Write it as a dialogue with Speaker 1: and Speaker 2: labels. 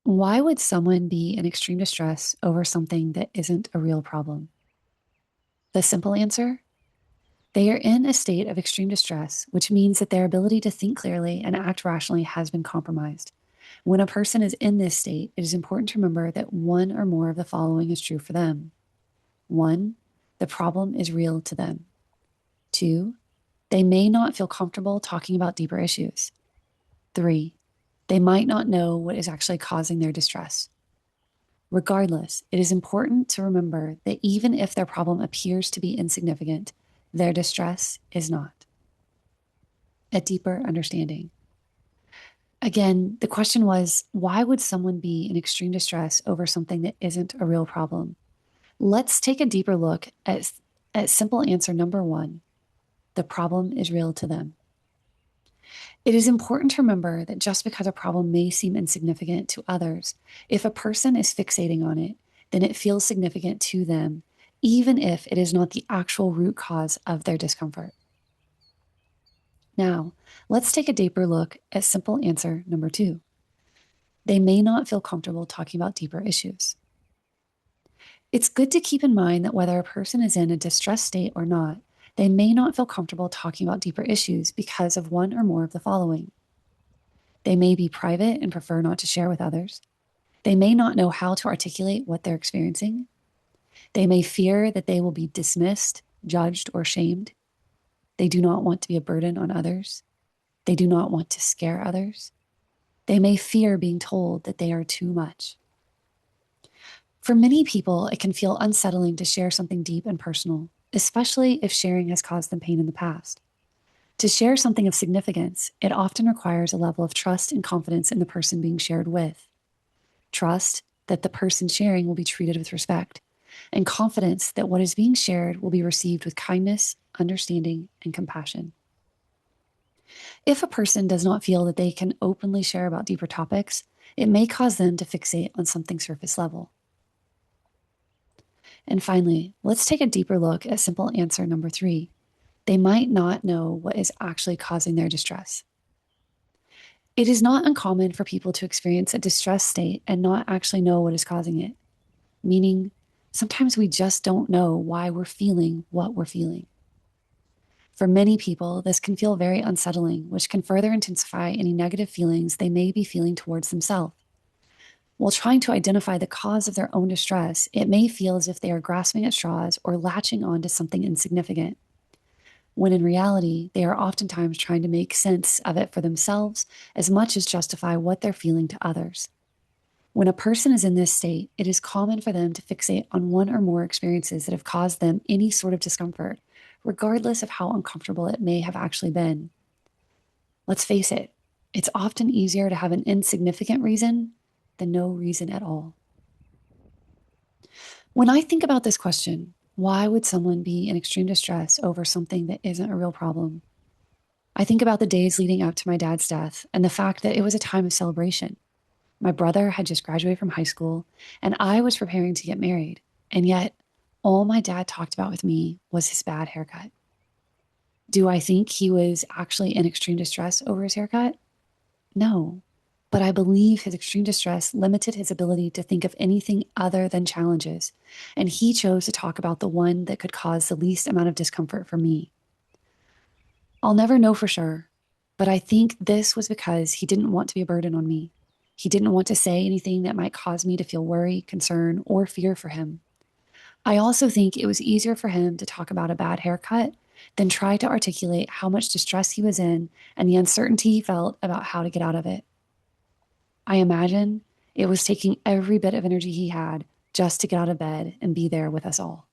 Speaker 1: Why would someone be in extreme distress over something that isn't a real problem? The simple answer: they are in a state of extreme distress, which means that their ability to think clearly and act rationally has been compromised. When a person is in this state, it is important to remember that one or more of the following is true for them. One, the problem is real to them. Two, they may not feel comfortable talking about deeper issues. Three, they might not know what is actually causing their distress. Regardless, it is important to remember that even if their problem appears to be insignificant, their distress is not. A deeper understanding. Again, the question was, why would someone be in extreme distress over something that isn't a real problem? Let's take a deeper look at simple answer number one. The problem is real to them. It is important to remember that just because a problem may seem insignificant to others, if a person is fixating on it, then it feels significant to them, even if it is not the actual root cause of their discomfort. Now, let's take a deeper look at simple answer number two. They may not feel comfortable talking about deeper issues. It's good to keep in mind that whether a person is in a distressed state or not, they may not feel comfortable talking about deeper issues because of one or more of the following. They may be private and prefer not to share with others. They may not know how to articulate what they're experiencing. They may fear that they will be dismissed, judged, or shamed. They do not want to be a burden on others. They do not want to scare others. They may fear being told that they are too much. For many people, it can feel unsettling to share something deep and personal, especially if sharing has caused them pain in the past. To share something of significance, it often requires a level of trust and confidence in the person being shared with. Trust that the person sharing will be treated with respect, and confidence that what is being shared will be received with kindness, understanding, and compassion. If a person does not feel that they can openly share about deeper topics, it may cause them to fixate on something surface level. And finally, let's take a deeper look at simple answer number three. They might not know what is actually causing their distress. It is not uncommon for people to experience a distressed state and not actually know what is causing it, meaning sometimes we just don't know why we're feeling what we're feeling. For many people, this can feel very unsettling, which can further intensify any negative feelings they may be feeling towards themselves. While trying to identify the cause of their own distress, it may feel as if they are grasping at straws or latching on to something insignificant, when in reality, they are oftentimes trying to make sense of it for themselves as much as justify what they're feeling to others. When a person is in this state, it is common for them to fixate on one or more experiences that have caused them any sort of discomfort, regardless of how uncomfortable it may have actually been. Let's face it, it's often easier to have an insignificant reason than no reason at all. When I think about this question, why would someone be in extreme distress over something that isn't a real problem? I think about the days leading up to my dad's death and the fact that it was a time of celebration. My brother had just graduated from high school, and I was preparing to get married. And yet, all my dad talked about with me was his bad haircut. Do I think he was actually in extreme distress over his haircut? No. But I believe his extreme distress limited his ability to think of anything other than challenges, and he chose to talk about the one that could cause the least amount of discomfort for me. I'll never know for sure, but I think this was because he didn't want to be a burden on me. He didn't want to say anything that might cause me to feel worry, concern, or fear for him. I also think it was easier for him to talk about a bad haircut than try to articulate how much distress he was in and the uncertainty he felt about how to get out of it. I imagine it was taking every bit of energy he had just to get out of bed and be there with us all.